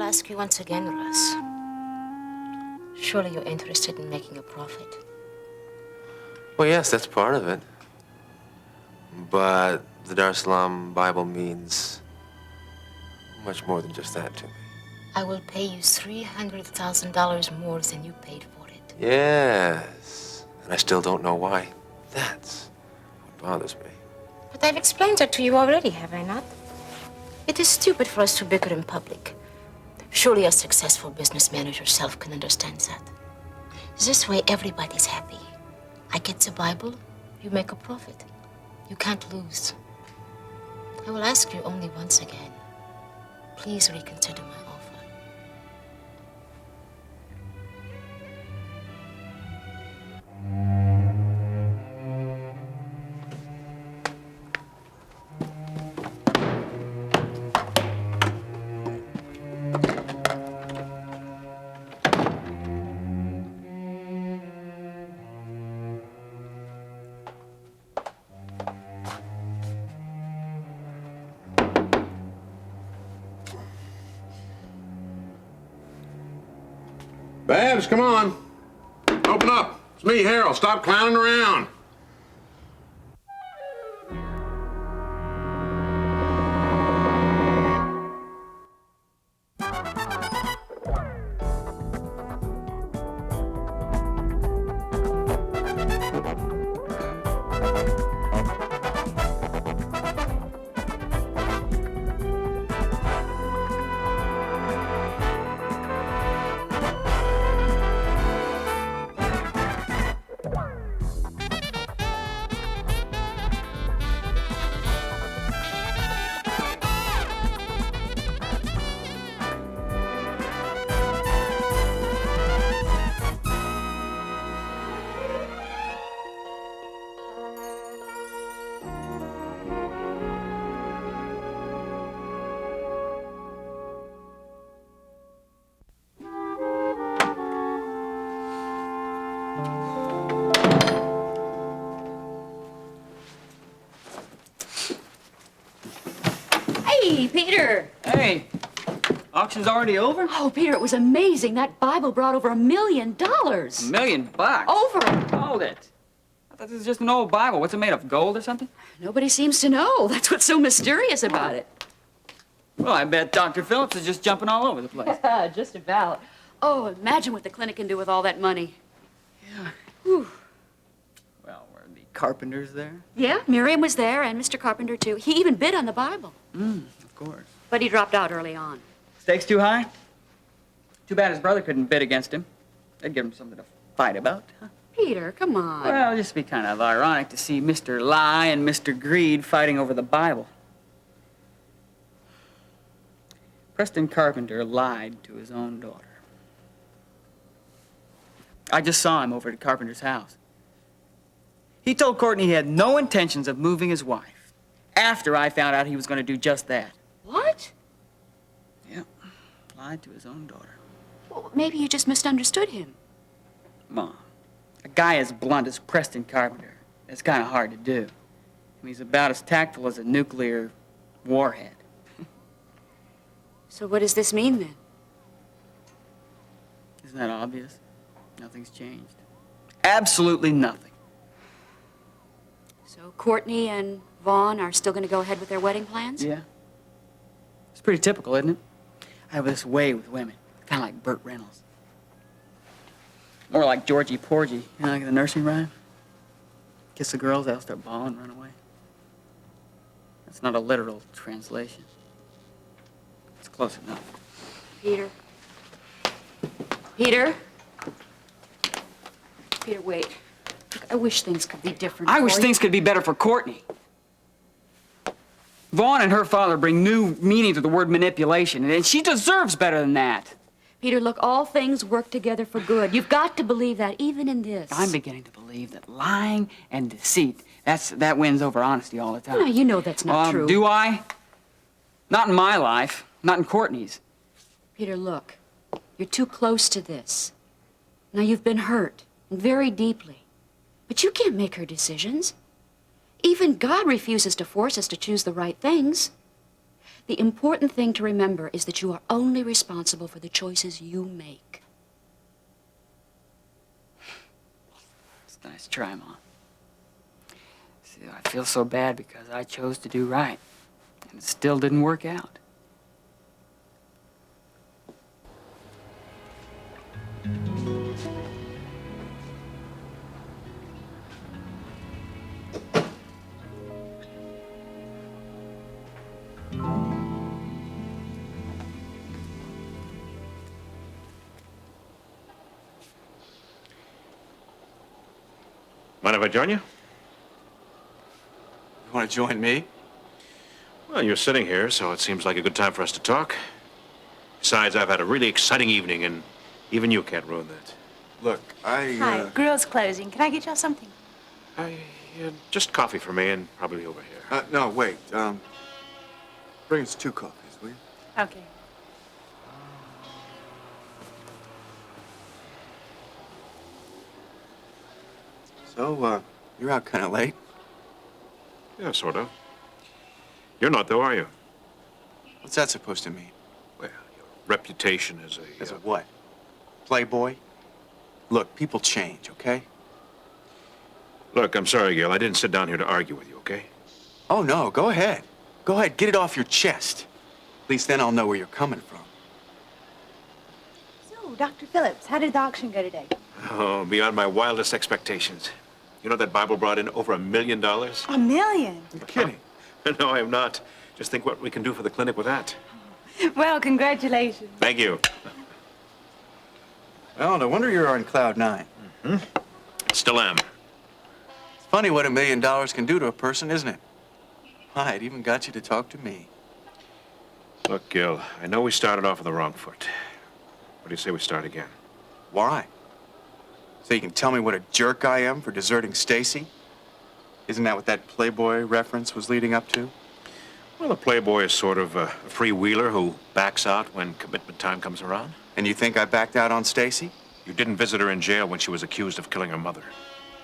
ask you once again, Russ. Surely you're interested in making a profit. Well, yes, that's part of it. But the Dar es Salaam Bible means much more than just that to me. I will pay you $300,000 more than you paid for it. Yes. And I still don't know why. That's what bothers me. But I've explained that to you already, have I not? It is stupid for us to bicker in public. Surely a successful businessman as yourself can understand that. This way, everybody's happy. I get the Bible, you make a profit. You can't lose. I will ask you only once again. Please reconsider my offer. Babs, come on. Open up. It's me, Harold. Stop clowning around. Hey, Peter! Hey, auction's already over? Oh, Peter, it was amazing. That Bible brought over $1 million. $1 million bucks? Over. Hold it. I thought this was just an old Bible. What's it made of, gold or something? Nobody seems to know. That's what's so mysterious about it. Well, I bet Dr. Phillips is just jumping all over the place. Just about. Oh, imagine what the clinic can do with all that money. Yeah. Whew. Well, were the carpenters there? Yeah, Miriam was there, and Mr. Carpenter, too. He even bid on the Bible. Of course. But he dropped out early on. Stakes too high? Too bad his brother couldn't bid against him. That'd give him something to fight about. Huh? Peter, come on. Well, it'd just be kind of ironic to see Mr. Lie and Mr. Greed fighting over the Bible. Preston Carpenter lied to his own daughter. I just saw him over at Carpenter's house. He told Courtney he had no intentions of moving his wife after I found out he was going to do just that. What? Yeah, lied to his own daughter. Well, maybe you just misunderstood him. Mom, a guy as blunt as Preston Carpenter, it's kind of hard to do. I mean, he's about as tactful as a nuclear warhead. So what does this mean, then? Isn't that obvious? Nothing's changed. Absolutely nothing. So Courtney and Vaughn are still going to go ahead with their wedding plans? Yeah. It's pretty typical, isn't it? I have this way with women, kind of like Burt Reynolds. More like Georgie Porgy, you know, like the nursery rhyme? Kiss the girls, they'll start bawling and run away. That's not a literal translation. It's close enough. Peter? Peter? Peter, wait. Look, I wish things could be different. I wish for you. things could be better for Courtney. Vaughn and her father bring new meaning to the word manipulation, and she deserves better than that. Peter, look, all things work together for good. You've got to believe that, even in this. I'm beginning to believe that lying and deceit, that wins over honesty all the time. No, you know that's not true. Do I? Not in my life. Not in Courtney's. Peter, look. You're too close to this. Now, you've been hurt, and very deeply. But you can't make her decisions. Even God refuses to force us to choose the right things. The important thing to remember is that you are only responsible for the choices you make. It's a nice try, Mom. See, I feel so bad because I chose to do right, and it still didn't work out. Mind if I join you? You want to join me? Well, you're sitting here, so it seems like a good time for us to talk. Besides, I've had a really exciting evening, and even you can't ruin that. Look, Hi, grill's closing. Can I get y'all something? Just coffee for me, and probably over here. No, wait. Bring us 2 coffees, will you? Okay. So, you're out kind of late. Yeah, sort of. You're not, though, are you? What's that supposed to mean? Well, your reputation as a... As a what? Playboy? Look, people change, okay? Look, I'm sorry, Gil. I didn't sit down here to argue with you, okay? Oh, no, go ahead. Go ahead, get it off your chest. At least then I'll know where you're coming from. So, Dr. Phillips, how did the auction go today? Oh, beyond my wildest expectations. You know that Bible brought in over $1 million? $1 million? You're kidding. No, I am not. Just think what we can do for the clinic with that. Well, congratulations. Thank you. Well, no wonder you're on cloud 9. Still am. It's funny what $1 million can do to a person, isn't it? Why, it even got you to talk to me. Look, Gil, I know we started off on the wrong foot. What do you say we start again? Why? So you can tell me what a jerk I am for deserting Stacy? Isn't that what that Playboy reference was leading up to? Well, a playboy is sort of a freewheeler who backs out when commitment time comes around. And you think I backed out on Stacy? You didn't visit her in jail when she was accused of killing her mother.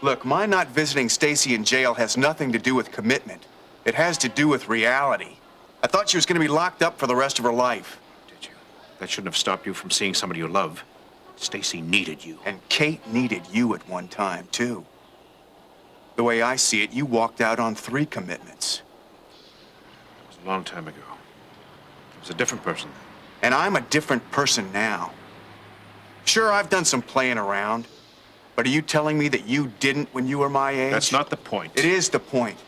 Look, my not visiting Stacy in jail has nothing to do with commitment. It has to do with reality. I thought she was going to be locked up for the rest of her life. Did you? That shouldn't have stopped you from seeing somebody you love. Stacy needed you. And Kate needed you at one time, too. The way I see it, you walked out on 3 commitments. It was a long time ago. I was a different person then. And I'm a different person now. Sure, I've done some playing around, but are you telling me that you didn't when you were my age? That's not the point. It is the point.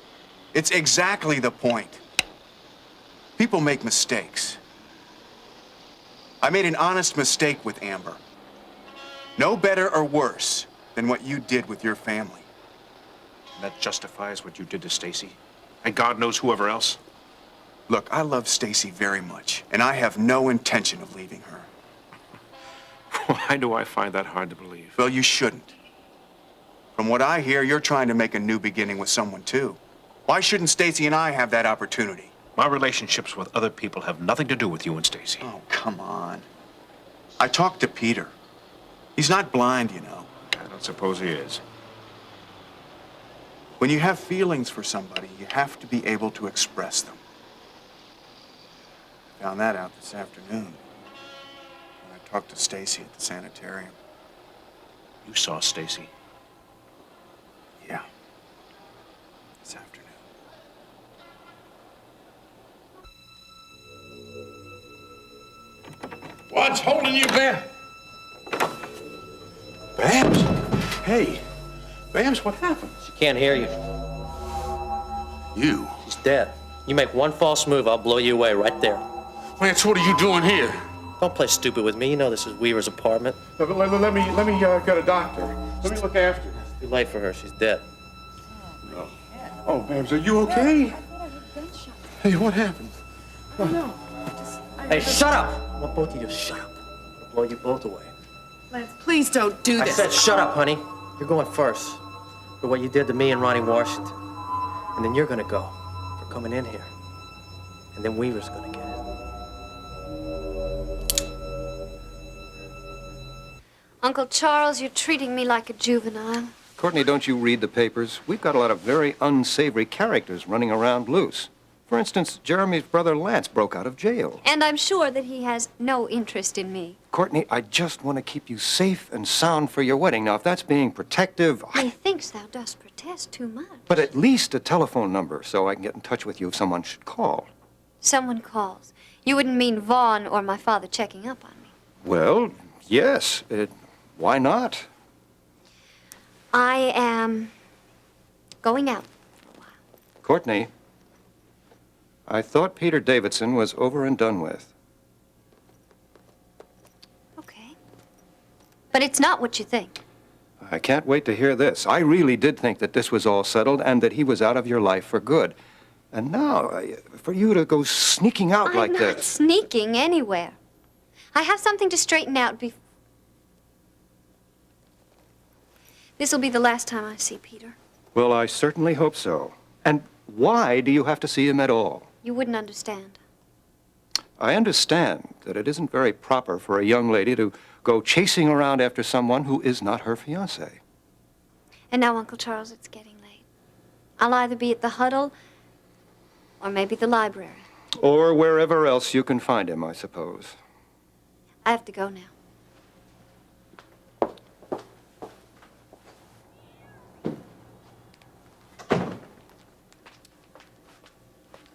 It's exactly the point. People make mistakes. I made an honest mistake with Amber. No better or worse than what you did with your family. And that justifies what you did to Stacy. And God knows whoever else. Look, I love Stacy very much, and I have no intention of leaving her. Why do I find that hard to believe? Well, you shouldn't. From what I hear, you're trying to make a new beginning with someone, too. Why shouldn't Stacy and I have that opportunity? My relationships with other people have nothing to do with you and Stacy. Oh, come on. I talked to Peter. He's not blind, you know. I don't suppose he is. When you have feelings for somebody, you have to be able to express them. Found that out this afternoon when I talked to Stacy at the sanitarium. You saw Stacy. Yeah. This afternoon. What's holding you back? Babs? Hey. Babs, what happened? She can't hear you. You? She's dead. You make one false move, I'll blow you away right there. Lance, what are you doing here? Don't play stupid with me. You know this is Weaver's apartment. Let me get a doctor. Let me look after her. Too late for her. She's dead. Oh, Babs, are you okay? Hey, what happened? Hey, shut up! I want both of you to shut up. I'll blow you both away. Lance, please don't do I this. said shut up, honey. You're going first for what you did to me and Ronnie Washington. And then you're gonna go for coming in here. And then Weaver's gonna get it. Uncle Charles, you're treating me like a juvenile. Courtney, don't you read the papers? We've got a lot of very unsavory characters running around loose. For instance, Jeremy's brother Lance broke out of jail. And I'm sure that he has no interest in me. Courtney, I just want to keep you safe and sound for your wedding. Now, if that's being protective, Methinks thou dost protest too much. But at least a telephone number so I can get in touch with you if someone should call. Someone calls. You wouldn't mean Vaughn or my father checking up on me. Well, yes. Why not? I am going out for a while. Courtney, I thought Peter Davidson was over and done with. Okay. But it's not what you think. I can't wait to hear this. I really did think that this was all settled and that he was out of your life for good. And now, for you to go sneaking out like I'm not this. sneaking anywhere. I have something to straighten out before. This will be the last time I see Peter. Well, I certainly hope so. And why do you have to see him at all? You wouldn't understand. I understand that it isn't very proper for a young lady to go chasing around after someone who is not her fiancé. And now, Uncle Charles, it's getting late. I'll either be at the huddle or maybe the library. Or wherever else you can find him, I suppose. I have to go now.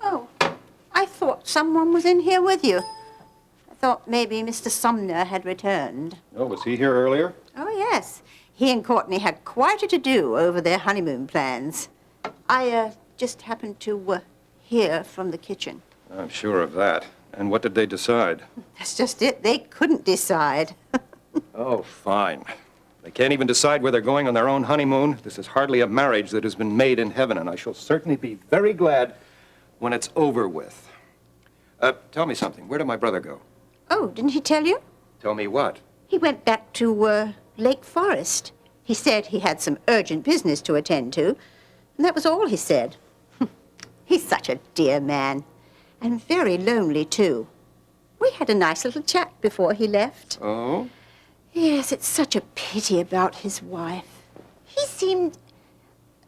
Oh, I thought someone was in here with you. I thought maybe Mr. Sumner had returned. Oh, was he here earlier? Oh, yes. He and Courtney had quite a to-do over their honeymoon plans. I just happened to hear from the kitchen. I'm sure of that. And what did they decide? That's just it. They couldn't decide. Oh, fine. They can't even decide where they're going on their own honeymoon. This is hardly a marriage that has been made in heaven, and I shall certainly be very glad when it's over with. Tell me something. Where did my brother go? Oh, didn't he tell you? Tell me what? He went back to Lake Forest. He said he had some urgent business to attend to, and that was all he said. He's such a dear man, and very lonely, too. We had a nice little chat before he left. Oh? Yes, it's such a pity about his wife. He seemed...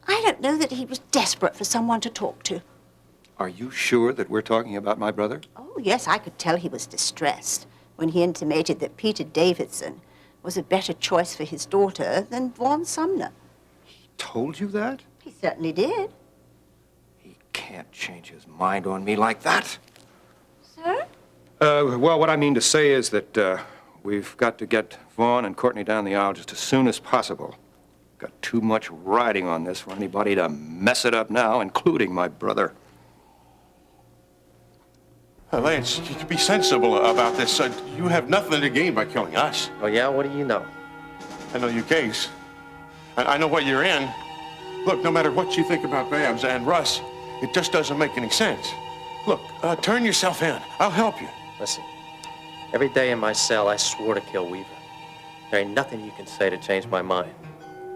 I don't know that he was desperate for someone to talk to. Are you sure that we're talking about my brother? Oh, yes, I could tell he was distressed when he intimated that Peter Davidson was a better choice for his daughter than Vaughn Sumner. He told you that? He certainly did. He can't change his mind on me like that. Sir? Well, what I mean to say is that we've got to get Vaughn and Courtney down the aisle just as soon as possible. Got too much riding on this for anybody to mess it up now, including my brother. Lance, you can be sensible about this. You have nothing to gain by killing us. Oh, yeah? What do you know? I know your case. I know what you're in. Look, no matter what you think about Babs and Russ, it just doesn't make any sense. Look, turn yourself in. I'll help you. Listen, every day in my cell, I swore to kill Weaver. There ain't nothing you can say to change my mind.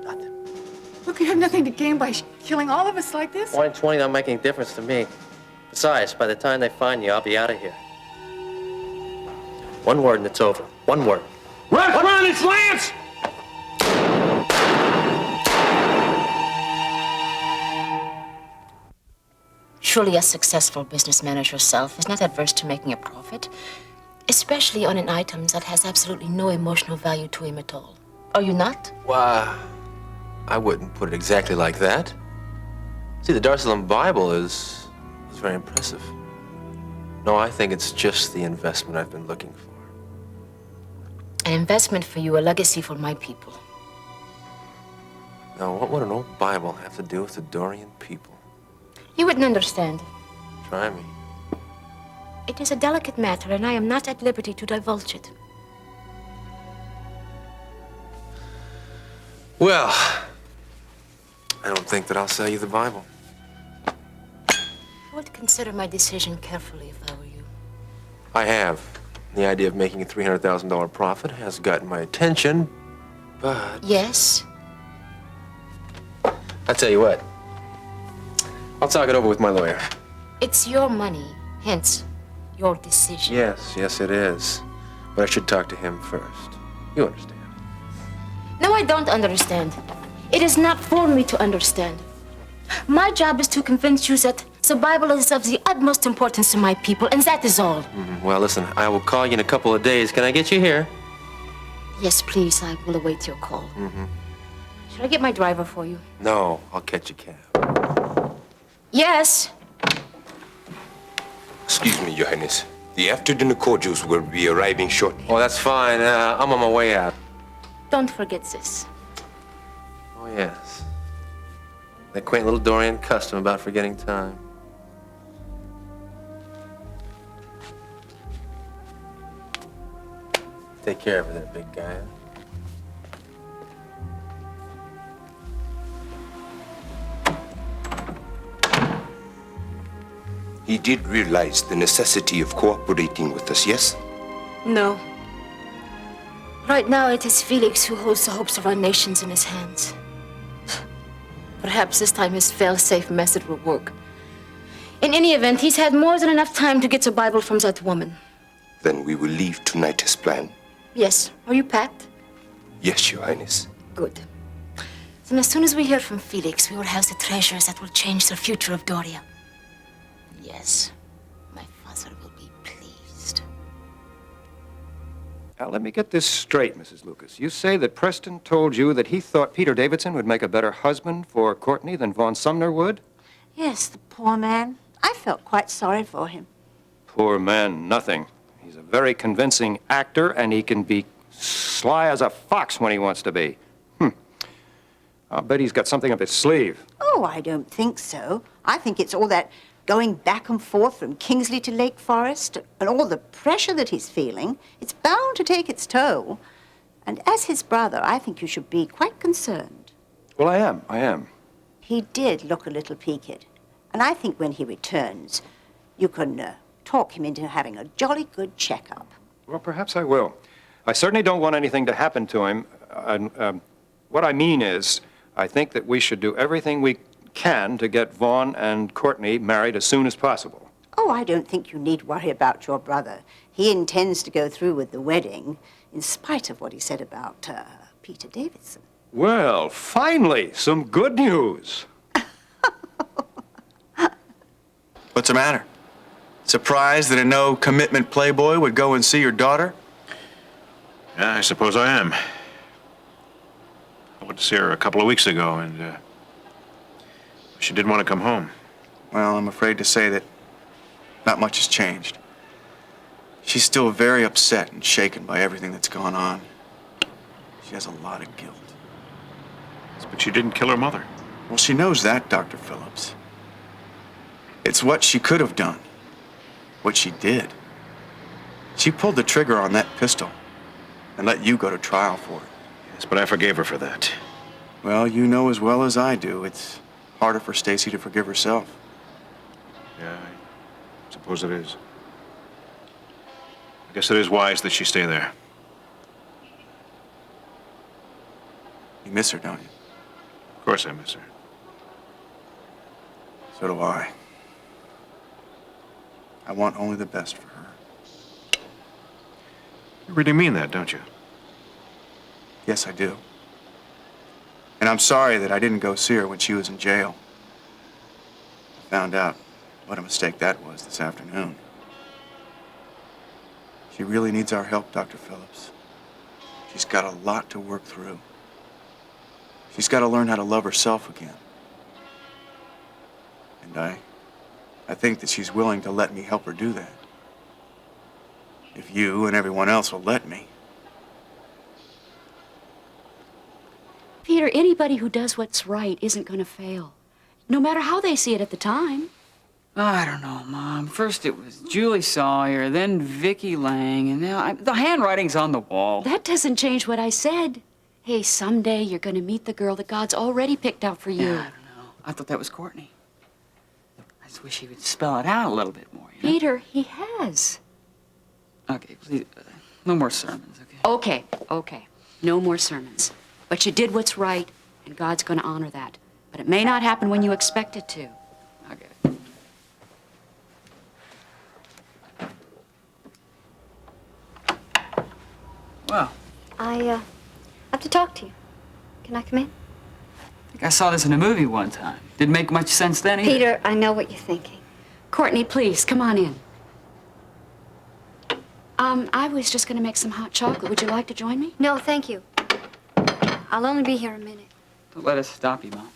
Nothing. Look, you have nothing to gain by killing all of us like this. 1 in 20 don't make any difference to me. Besides, by the time they find you, I'll be out of here. One word and it's over. One word. Run, it's Lance! Surely a successful businessman as yourself is not adverse to making a profit, especially on an item that has absolutely no emotional value to him at all. Are you not? Why, I wouldn't put it exactly like that. See, the Dar es Salaam Bible is very impressive. No, I think it's just the investment I've been looking for. An investment for you, a legacy for my people. Now, what would an old Bible have to do with the Dorian people? You wouldn't understand. Try me. It is a delicate matter, and I am not at liberty to divulge it. Well, I don't think that I'll sell you the Bible. I would consider my decision carefully if I were you. I have. The idea of making a $300,000 profit has gotten my attention, but... Yes? I tell you what. I'll talk it over with my lawyer. It's your money, hence your decision. Yes, it is. But I should talk to him first. You understand? No, I don't understand. It is not for me to understand. My job is to convince you that The Bible is of the utmost importance to my people, and that is all. Well, listen, I will call you in a couple of days. Can I get you here? Yes, please, I will await your call. Should I get my driver for you? No, I'll catch a cab. Yes. Excuse me, Your Highness. The after-dinner cordials will be arriving shortly. Oh, that's fine. I'm on my way out. Don't forget this. Oh, yes. That quaint little Dorian custom about forgetting time. Take care of it, there, big guy. He did realize the necessity of cooperating with us, yes? No. Right now, it is Felix who holds the hopes of our nations in his hands. Perhaps this time his fail-safe method will work. In any event, he's had more than enough time to get the Bible from that woman. Then we will leave tonight as planned. Yes. Are you packed? Yes, Your Highness. Good. Then as soon as we hear from Felix, we will have the treasures that will change the future of Doria. Yes, my father will be pleased. Now, let me get this straight, Mrs. Lucas. You say that Preston told you that he thought Peter Davidson would make a better husband for Courtney than Von Sumner would? Yes, the poor man. I felt quite sorry for him. Poor man, nothing. He's a very convincing actor, and he can be sly as a fox when he wants to be. I'll bet he's got something up his sleeve. Oh, I don't think so. I think it's all that going back and forth from Kingsley to Lake Forest and all the pressure that he's feeling. It's bound to take its toll. And as his brother, I think you should be quite concerned. Well, I am. He did look a little peaked. And I think when he returns, you can talk him into having a jolly good checkup. Well, perhaps I will. I certainly don't want anything to happen to him. What I mean is, I think that we should do everything we can to get Vaughn and Courtney married as soon as possible. Oh, I don't think you need worry about your brother. He intends to go through with the wedding, in spite of what he said about Peter Davidson. Well, finally, some good news. What's the matter? Surprised that a no-commitment playboy would go and see your daughter? Yeah, I suppose I am. I went to see her a couple of weeks ago, and she didn't want to come home. Well, I'm afraid to say that not much has changed. She's still very upset and shaken by everything that's gone on. She has a lot of guilt. But she didn't kill her mother. Well, she knows that, Dr. Phillips. It's what she could have done. What she did. She pulled the trigger on that pistol and let you go to trial for it. Yes, but I forgave her for that. Well, you know as well as I do, it's harder for Stacy to forgive herself. Yeah, I suppose it is. I guess it is wise that she stay there. You miss her, don't you? Of course I miss her. So do I. I want only the best for her. You really mean that, don't you? Yes, I do. And I'm sorry that I didn't go see her when she was in jail. I found out what a mistake that was this afternoon. She really needs our help, Dr. Phillips. She's got a lot to work through. She's got to learn how to love herself again. And I think that she's willing to let me help her do that. If you and everyone else will let me. Peter, anybody who does what's right isn't going to fail, no matter how they see it at the time. I don't know, Mom. First it was Julie Sawyer, then Vicki Lang, and now the handwriting's on the wall. That doesn't change what I said. Hey, someday you're going to meet the girl that God's already picked out for you. Yeah, I don't know. I thought that was Courtney. I just wish he would spell it out a little bit more, you know? Peter, he has. Okay, please, no more sermons, okay? Okay. No more sermons. But you did what's right, and God's going to honor that. But it may not happen when you expect it to. Okay. Well. I have to talk to you. Can I come in? think I saw this in a movie one time. Didn't make much sense then either. Peter, I know what you're thinking. Courtney, please, come on in. I was just gonna make some hot chocolate. Would you like to join me? No, thank you. I'll only be here a minute. Don't let us stop you, Mom.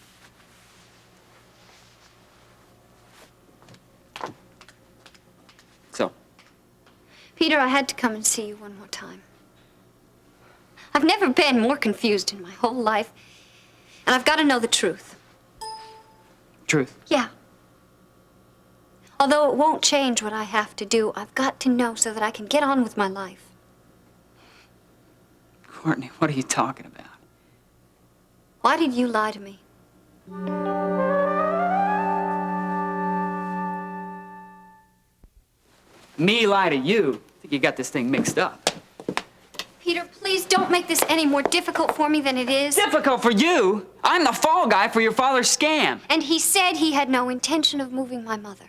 So, Peter, I had to come and see you one more time. I've never been more confused in my whole life, and I've got to know the truth. truth. Yeah. Although it won't change what I have to do, I've got to know so that I can get on with my life. Courtney, what are you talking about? Why did you lie to me? Me lie to you? I think you got this thing mixed up. Peter, please don't make this any more difficult for me than it is. Difficult for you? I'm the fall guy for your father's scam. And he said he had no intention of moving my mother.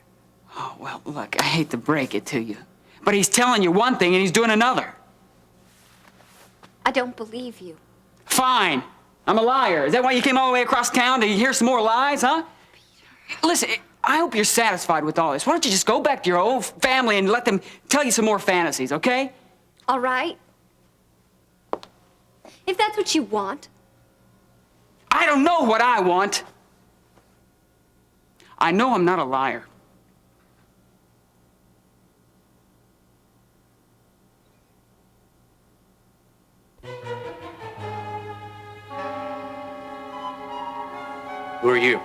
Oh, well, look, I hate to break it to you, but he's telling you one thing and he's doing another. I don't believe you. Fine. I'm a liar. Is that why you came all the way across town to hear some more lies, huh? Peter. Listen, I hope you're satisfied with all this. Why don't you just go back to your old family and let them tell you some more fantasies, okay? All right. If that's what you want. I don't know what I want. I know I'm not a liar. Who are you?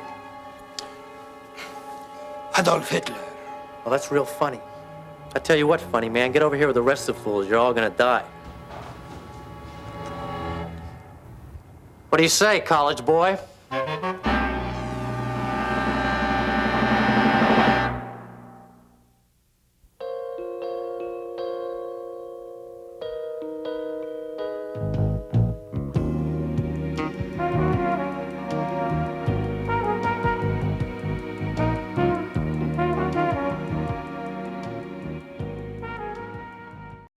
Adolf Hitler. Well, that's real funny. I tell you what, funny man, get over here with the rest of the fools. You're all gonna die. What do you say, college boy?